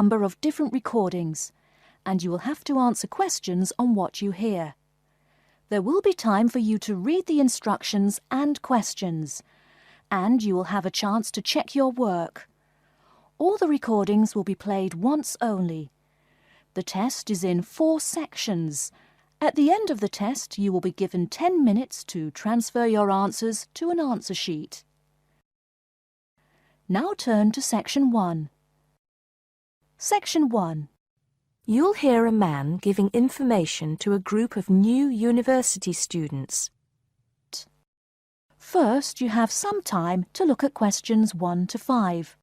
number of different recordings, and you will have to answer questions on what you hear. There will be time for you to read the instructions and questions, and you will have a chance to check your work. All the recordings will be played once only. The test is in 4 sections. At the end of the test, you will be given 10 minutes to transfer your answers to an answer sheet. Now turn to Section 1. Section 1. You'll hear a man giving information to a group of new university students. First, you have some time to look at questions 1 to 5.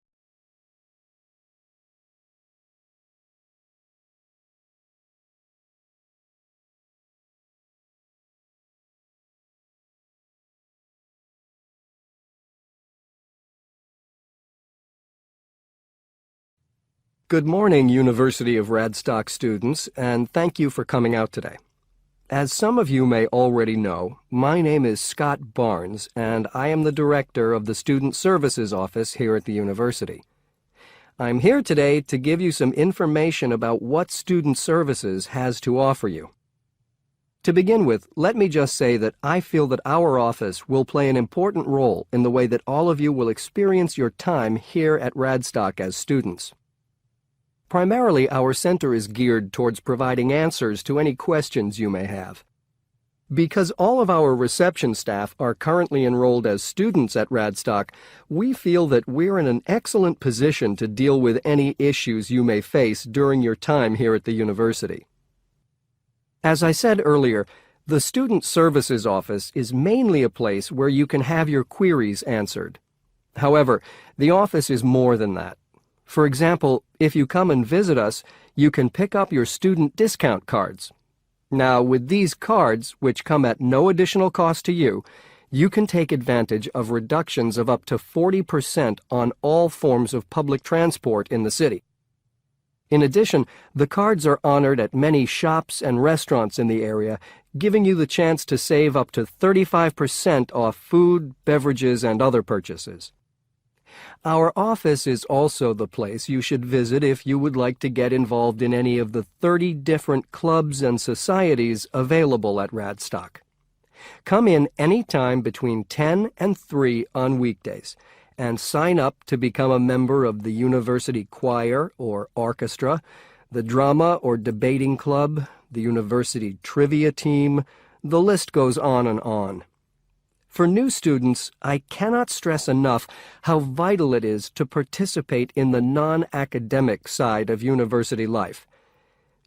Good morning, University of Radstock students, and thank you for coming out today. As some of you may already know, my name is Scott Barnes, and I am the director of the Student Services Office here at the university. I'm here today to give you some information about what Student Services has to offer you. To begin with, let me just say that I feel that our office will play an important role in the way that all of you will experience your time here at Radstock as students. Primarily, our center is geared towards providing answers to any questions you may have. Because all of our reception staff are currently enrolled as students at Radstock, we feel that we're in an excellent position to deal with any issues you may face during your time here at the university. As I said earlier, the Student Services Office is mainly a place where you can have your queries answered. However, the office is more than that. For example, if you come and visit us, you can pick up your student discount cards. Now, with these cards, which come at no additional cost to you, you can take advantage of reductions of up to 40% on all forms of public transport in the city. In addition, the cards are honored at many shops and restaurants in the area, giving you the chance to save up to 35% off food, beverages, and other purchases. Our office is also the place you should visit if you would like to get involved in any of the 30 different clubs and societies available at Radstock. Come in any time between 10 and 3 on weekdays and sign up to become a member of the university choir or orchestra, the drama or debating club, the university trivia team. The list goes on and on. For new students, I cannot stress enough how vital it is to participate in the non-academic side of university life.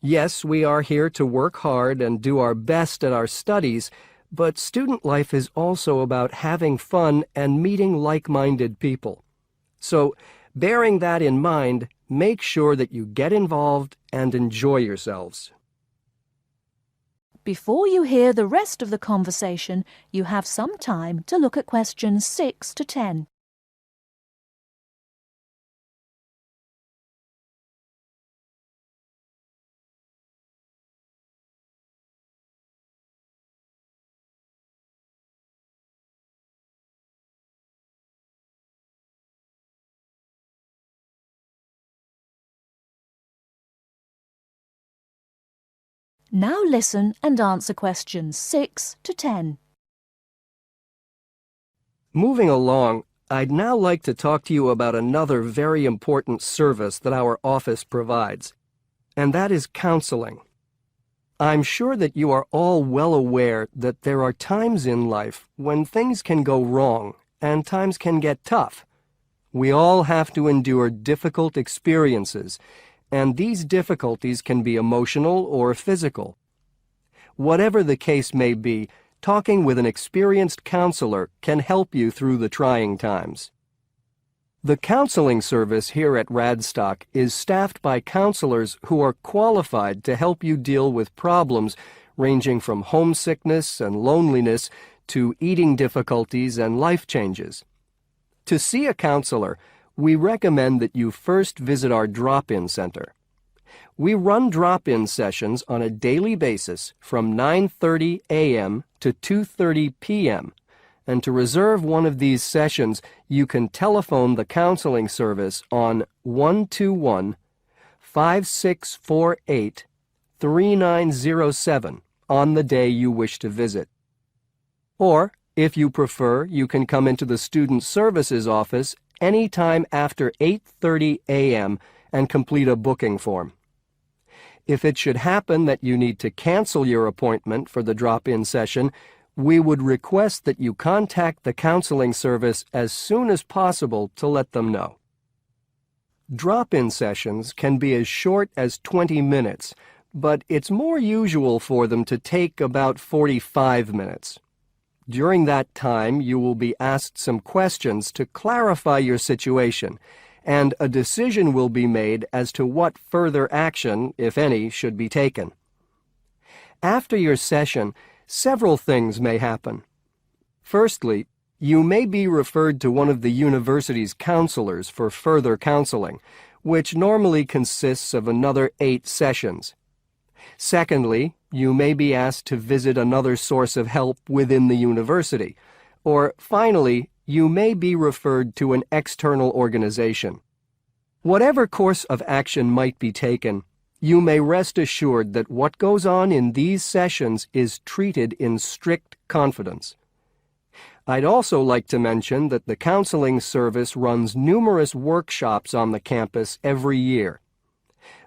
Yes, we are here to work hard and do our best at our studies, but student life is also about having fun and meeting like-minded people. So, bearing that in mind, make sure that you get involved and enjoy yourselves. Before you hear the rest of the conversation, you have some time to look at questions 6 to 10. Now listen and answer questions 6 to 10. Moving along, I'd now like to talk to you about another very important service that our office provides, and that is counseling. I'm sure that you are all well aware that there are times in life when things can go wrong and times can get tough. We all have to endure difficult experiences, and these difficulties can be emotional or physical. Whatever the case may be, talking with an experienced counselor can help you through the trying times. The counseling service here at Radstock is staffed by counselors who are qualified to help you deal with problems ranging from homesickness and loneliness to eating difficulties and life changes. To see a counselor, we recommend that you first visit our drop-in center. We run drop-in sessions on a daily basis from 9:30 a.m. to 2:30 p.m. And to reserve one of these sessions, you can telephone the counseling service on 5648-3907 on the day you wish to visit. Or, if you prefer, you can come into the Student Services office anytime after 8:30 a.m. and complete a booking form. If it should happen that you need to cancel your appointment for the drop-in session, we would request that you contact the counseling service as soon as possible to let them know. Drop-in sessions can be as short as 20 minutes, but it's more usual for them to take about 45 minutes. During that time, you will be asked some questions to clarify your situation, and a decision will be made as to what further action, if any, should be taken. After your session, several things may happen. Firstly, you may be referred to one of the university's counselors for further counseling, which normally consists of another 8 sessions. Secondly, you may be asked to visit another source of help within the university. Or finally, you may be referred to an external organization. Whatever course of action might be taken, you may rest assured that what goes on in these sessions is treated in strict confidence. I'd also like to mention that the counseling service runs numerous workshops on the campus every year.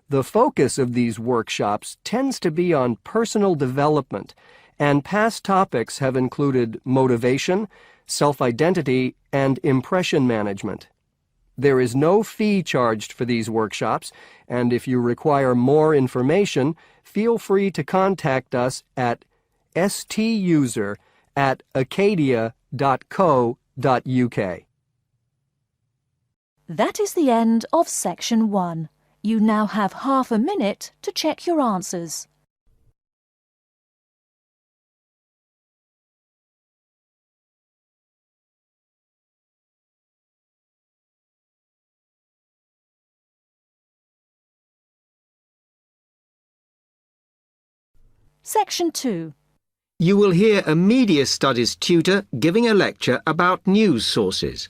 The focus of these workshops tends to be on personal development, and past topics have included motivation, self-identity, and impression management. There is no fee charged for these workshops, and if you require more information, feel free to contact us at stuser@acadia.co.uk. That is the end of Section 1. You now have half a minute to check your answers. Section 2. You will hear a media studies tutor giving a lecture about news sources.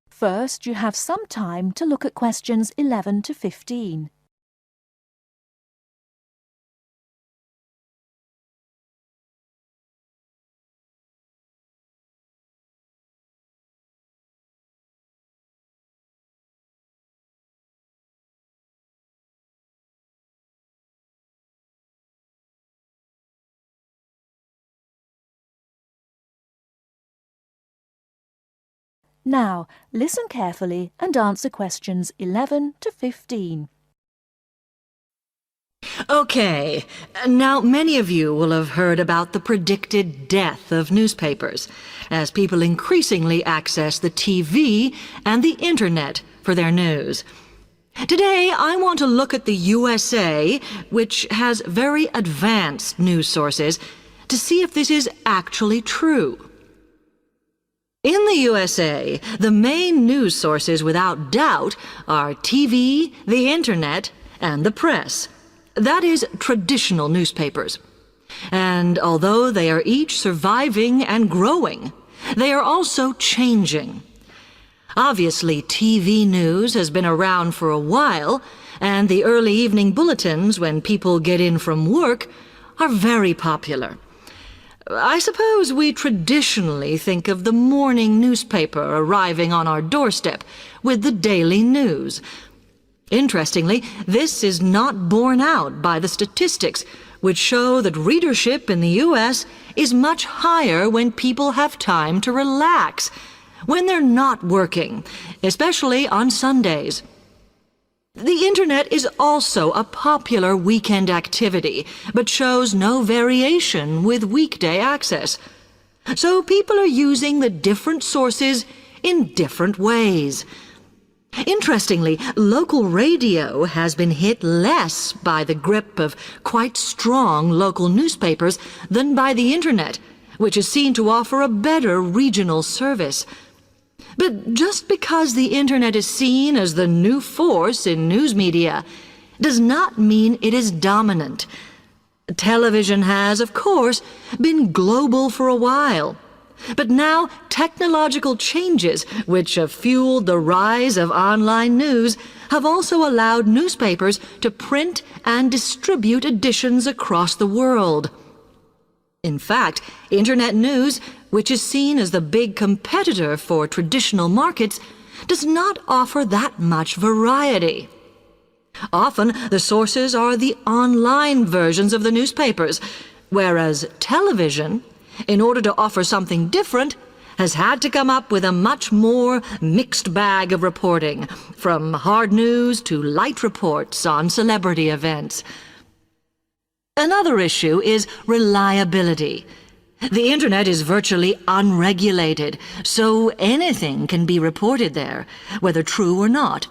First, you have some time to look at questions 11 to 15. Now, listen carefully and answer questions 11 to 15. Okay, now many of you will have heard about the predicted death of newspapers, as people increasingly access the TV and the Internet for their news. Today, I want to look at the USA, which has very advanced news sources, to see if this is actually true. In the USA, the main news sources without doubt are TV, the Internet, and the press. That is, traditional newspapers. And although they are each surviving and growing, they are also changing. Obviously, TV news has been around for a while, and the early evening bulletins when people get in from work are very popular. I suppose we traditionally think of the morning newspaper arriving on our doorstep with the daily news. Interestingly, this is not borne out by the statistics, which show that readership in the U.S. is much higher when people have time to relax, when they're not working, especially on Sundays. The Internet is also a popular weekend activity, but shows no variation with weekday access. So people are using the different sources in different ways. Interestingly, local radio has been hit less by the grip of quite strong local newspapers than by the Internet, which is seen to offer a better regional service. But just because the Internet is seen as the new force in news media does not mean it is dominant. Television has, of course, been global for a while. But now technological changes, which have fueled the rise of online news, have also allowed newspapers to print and distribute editions across the world. In fact, Internet news, which is seen as the big competitor for traditional markets, does not offer that much variety. Often, the sources are the online versions of the newspapers, whereas television, in order to offer something different, has had to come up with a much more mixed bag of reporting, from hard news to light reports on celebrity events. Another issue is reliability. The Internet is virtually unregulated, so anything can be reported there, whether true or not.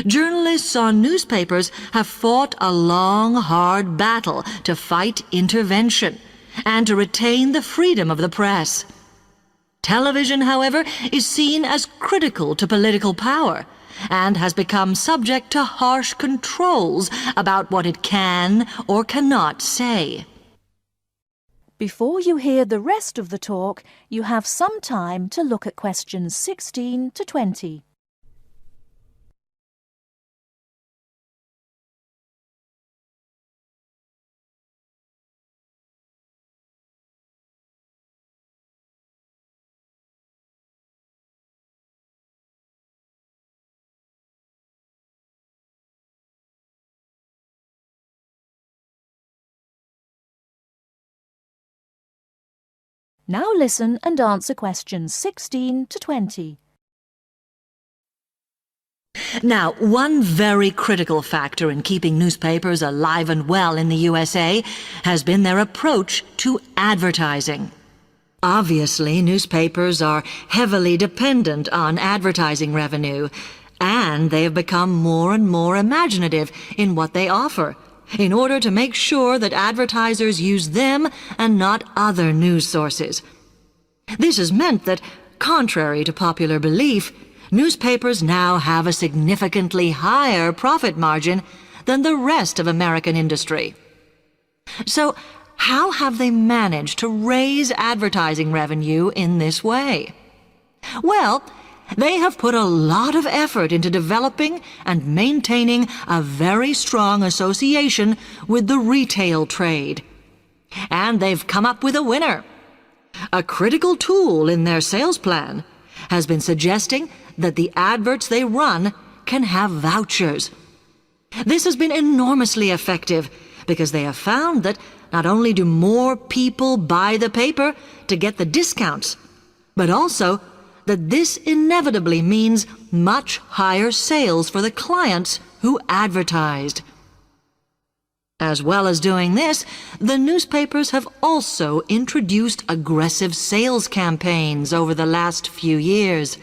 Journalists on newspapers have fought a long, hard battle to fight intervention and to retain the freedom of the press. Television, however, is seen as critical to political power and has become subject to harsh controls about what it can or cannot say. Before you hear the rest of the talk, you have some time to look at questions 16 to 20. Now listen and answer questions 16 to 20. Now, one very critical factor in keeping newspapers alive and well in the USA has been their approach to advertising. Obviously, newspapers are heavily dependent on advertising revenue, and they have become more and more imaginative in what they offer, in order to make sure that advertisers use them and not other news sources. This has meant that, contrary to popular belief, newspapers now have a significantly higher profit margin than the rest of American industry. So, how have they managed to raise advertising revenue in this way? Well, they have put a lot of effort into developing and maintaining a very strong association with the retail trade. And they've come up with a winner. A critical tool in their sales plan has been suggesting that the adverts they run can have vouchers. This has been enormously effective because they have found that not only do more people buy the paper to get the discounts, but also that this inevitably means much higher sales for the clients who advertised. As well as doing this, the newspapers have also introduced aggressive sales campaigns over the last few years.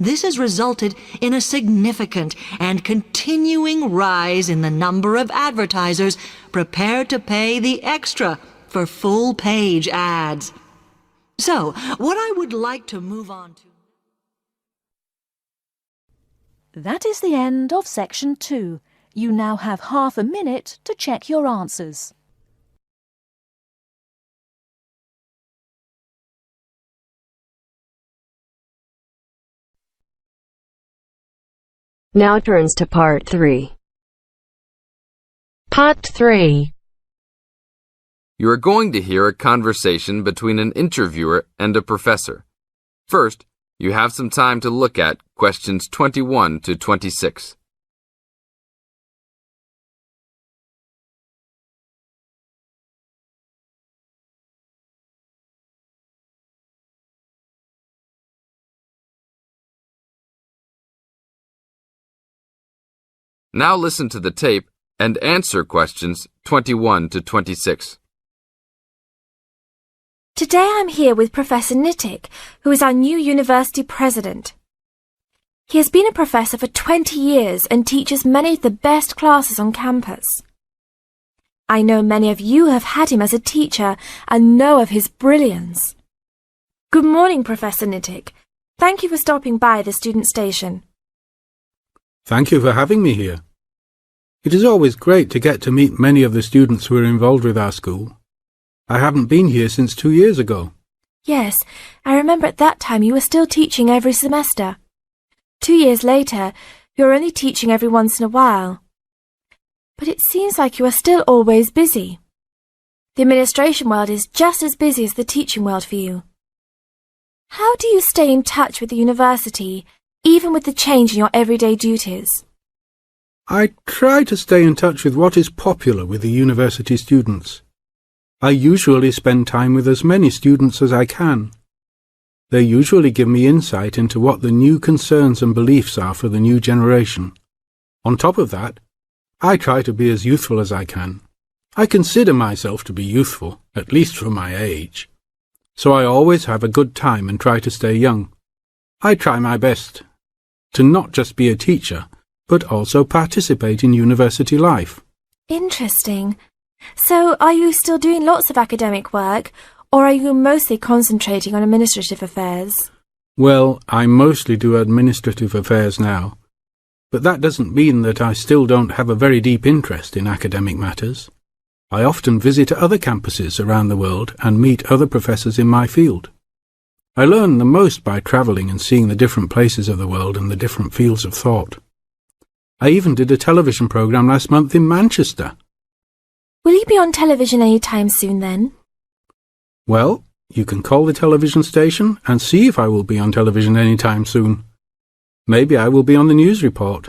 This has resulted in a significant and continuing rise in the number of advertisers prepared to pay the extra for full-page ads. So, what I would like to move on to... That is the end of section 2. You now have half a minute to check your answers. Now turns to Part 3. Part 3. You are going to hear a conversation between an interviewer and a professor. First, you have some time to look at questions 21 to 26. Now listen to the tape and answer questions 21 to 26. Today I'm here with Professor Nittick, who is our new university president. He has been a professor for 20 years and teaches many of the best classes on campus. I know many of you have had him as a teacher and know of his brilliance. Good morning, Professor Nittick. Thank you for stopping by the student station. Thank you for having me here. It is always great to get to meet many of the students who are involved with our school. I haven't been here since 2 years ago. Yes, I remember at that time you were still teaching every semester. 2 years later, You're only teaching every once in a while. But it seems like you are still always busy. The administration world is just as busy as the teaching world for you. How do you stay in touch with the university, even with the change in your everyday duties? I try to stay in touch with what is popular with the university students. I usually spend time with as many students as I can. They usually give me insight into what the new concerns and beliefs are for the new generation. On top of that, I try to be as youthful as I can. I consider myself to be youthful, at least for my age. So I always have a good time and try to stay young. I try my best to not just be a teacher, but also participate in university life. Interesting. So are you still doing lots of academic work, or are you mostly concentrating on administrative affairs? Well, I mostly do administrative affairs now, but that doesn't mean that I still don't have a very deep interest in academic matters. I often visit other campuses around the world and meet other professors in my field. I learn the most by travelling and seeing the different places of the world and the different fields of thought. I even did a television programme last month in Manchester. Will you be on television any time soon then? Well, you can call the television station and see if I will be on television any time soon. Maybe I will be on the news report.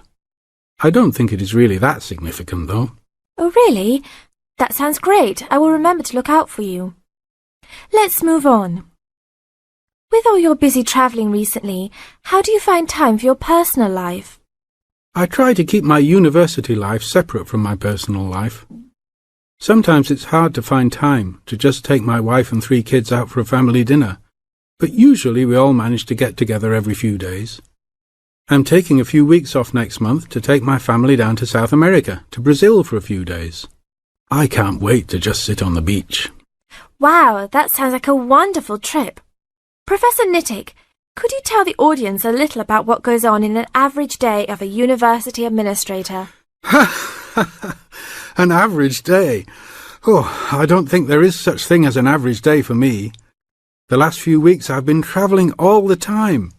I don't think it is really that significant, though. Oh, really? That sounds great. I will remember to look out for you. Let's move on. With all your busy travelling recently, how do you find time for your personal life? I try to keep my university life separate from my personal life. Sometimes it's hard to find time to just take my wife and 3 kids out for a family dinner, but usually we all manage to get together every few days. I'm taking a few weeks off next month to take my family down to South America, to Brazil for a few days. I can't wait to just sit on the beach. Wow, that sounds like a wonderful trip. Professor Nittick, could you tell the audience a little about what goes on in an average day of a university administrator? An average day? Oh, I don't think there is such thing as an average day for me. The last few weeks I've been travelling all the time.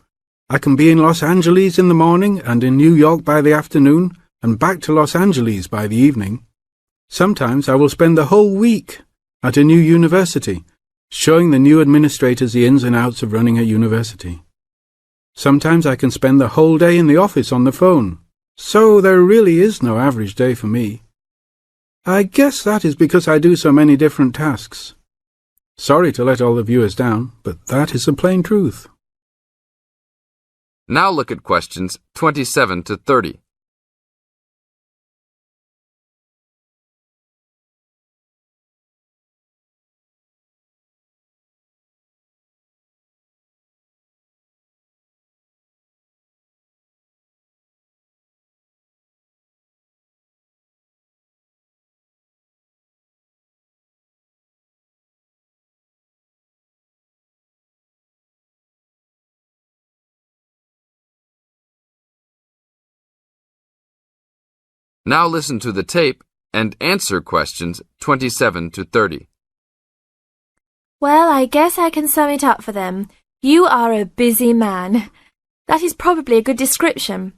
I can be in Los Angeles in the morning and in New York by the afternoon and back to Los Angeles by the evening. Sometimes I will spend the whole week at a new university, showing the new administrators the ins and outs of running a university. Sometimes I can spend the whole day in the office on the phone. So there really is no average day for me. I guess that is because I do so many different tasks. Sorry to let all the viewers down, but that is the plain truth. Now look at questions 27 to 30. Now listen to the tape and answer questions 27 to 30. Well, I guess I can sum it up for them. You are a busy man. That is probably a good description.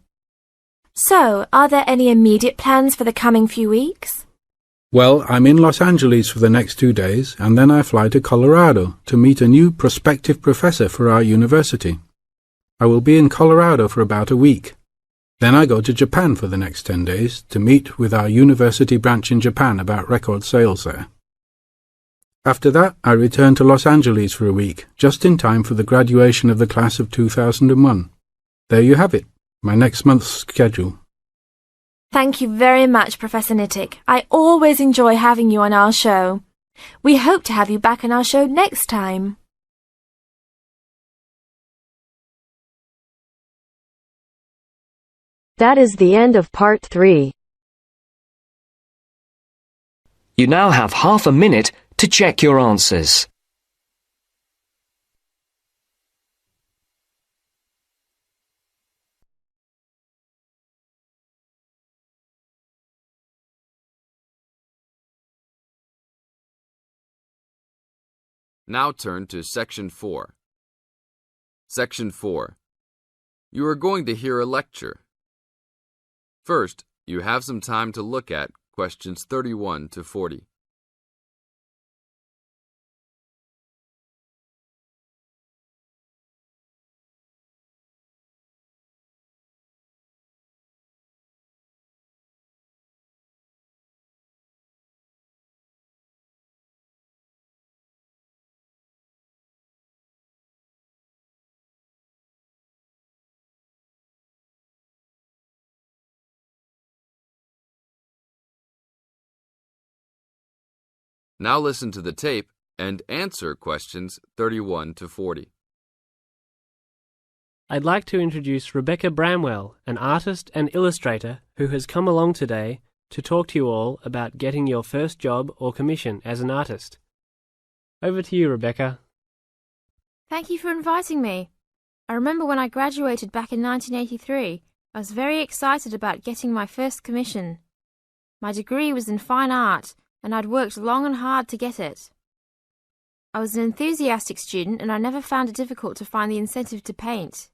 So, are there any immediate plans for the coming few weeks? Well, I'm in Los Angeles for the next 2 days, and then I fly to Colorado to meet a new prospective professor for our university. I will be in Colorado for about a week. Then I go to Japan for the next 10 days to meet with our university branch in Japan about record sales there. After that, I return to Los Angeles for a week, just in time for the graduation of the class of 2001. There you have it, my next month's schedule. Thank you very much, Professor Nittick. I always enjoy having you on our show. We hope to have you back on our show next time. That is the end of part 3. You now have half a minute to check your answers. Now turn to Section 4. Section 4. You are going to hear a lecture. First, you have some time to look at questions 31 to 40. Now listen to the tape and answer questions 31 to 40. I'd like to introduce Rebecca Bramwell, an artist and illustrator who has come along today to talk to you all about getting your first job or commission as an artist. Over to you, Rebecca. Thank you for inviting me. I remember when I graduated back in 1983, I was very excited about getting my first commission. My degree was in fine art, and I'd worked long and hard to get it. I was an enthusiastic student, and I never found it difficult to find the incentive to paint.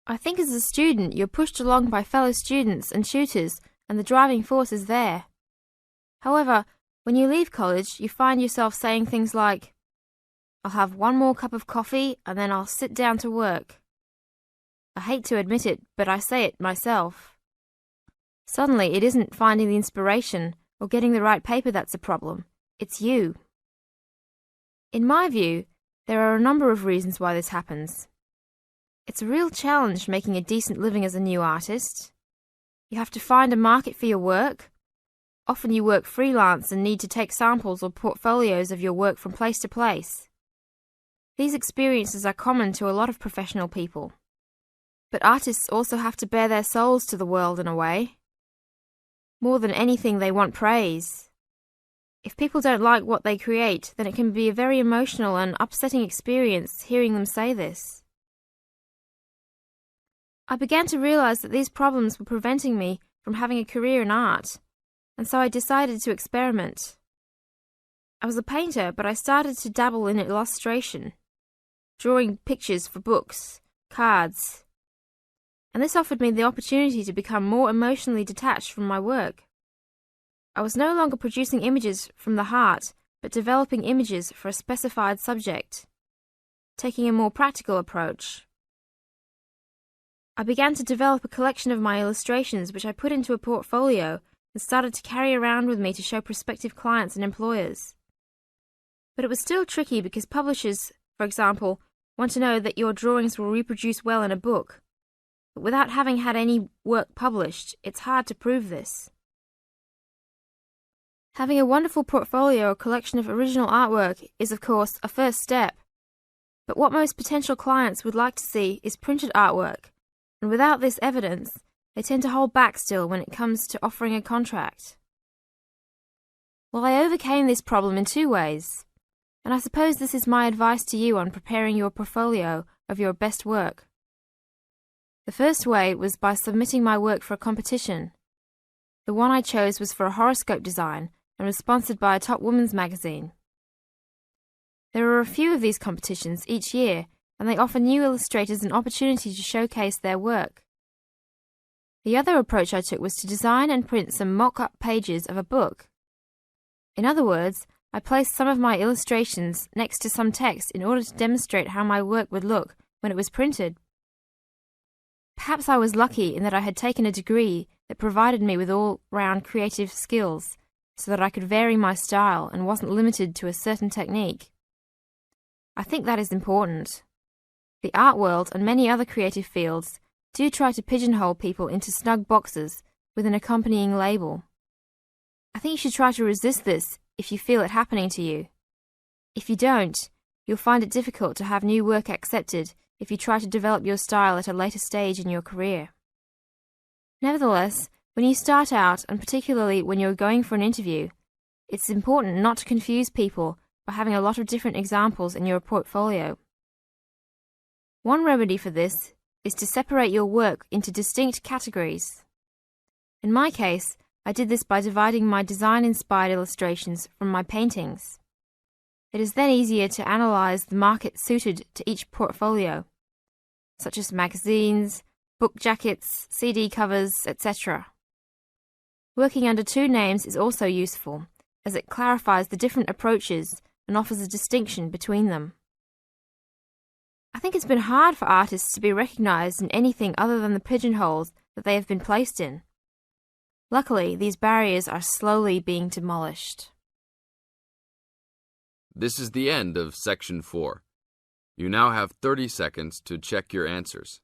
I think as a student you're pushed along by fellow students and tutors, and the driving force is there. However, when you leave college, you find yourself saying things like, "I'll have one more cup of coffee, and then I'll sit down to work." I hate to admit it, but I say it myself. Suddenly, it isn't finding the inspiration or getting the right paper that's a problem. It's you. In my view, there are a number of reasons why this happens. It's a real challenge making a decent living as a new artist. You have to find a market for your work. Often you work freelance and need to take samples or portfolios of your work from place to place. These experiences are common to a lot of professional people. But artists also have to bare their souls to the world in a way. More than anything, they want praise. If people don't like what they create, then it can be a very emotional and upsetting experience hearing them say this. I began to realize that these problems were preventing me from having a career in art, and so I decided to experiment. I was a painter, but I started to dabble in illustration, drawing pictures for books, cards, and this offered me the opportunity to become more emotionally detached from my work. I was no longer producing images from the heart, but developing images for a specified subject, taking a more practical approach. I began to develop a collection of my illustrations which I put into a portfolio and started to carry around with me to show prospective clients and employers. But it was still tricky because publishers, for example, want to know that your drawings will reproduce well in a book. But without having had any work published, it's hard to prove this. Having a wonderful portfolio or collection of original artwork is, of course, a first step. But what most potential clients would like to see is printed artwork, and without this evidence, they tend to hold back still when it comes to offering a contract. Well, I overcame this problem in two ways, and I suppose this is my advice to you on preparing your portfolio of your best work. The first way was by submitting my work for a competition. The one I chose was for a horoscope design and was sponsored by a top women's magazine. There are a few of these competitions each year, and they offer new illustrators an opportunity to showcase their work. The other approach I took was to design and print some mock-up pages of a book. In other words, I placed some of my illustrations next to some text in order to demonstrate how my work would look when it was printed. Perhaps I was lucky in that I had taken a degree that provided me with all-round creative skills, so that I could vary my style and wasn't limited to a certain technique. I think that is important. The art world and many other creative fields do try to pigeonhole people into snug boxes with an accompanying label. I think you should try to resist this if you feel it happening to you. If you don't, you'll find it difficult to have new work accepted if you try to develop your style at a later stage in your career. Nevertheless, when you start out, and particularly when you're going for an interview, it's important not to confuse people by having a lot of different examples in your portfolio. One remedy for this is to separate your work into distinct categories. In my case, I did this by dividing my design-inspired illustrations from my paintings. It is then easier to analyze the market suited to each portfolio, such as magazines, book jackets, CD covers, etc. Working under two names is also useful, as it clarifies the different approaches and offers a distinction between them. I think it's been hard for artists to be recognised in anything other than the pigeonholes that they have been placed in. Luckily, these barriers are slowly being demolished. This is the end of Section 4. You now have 30 seconds to check your answers.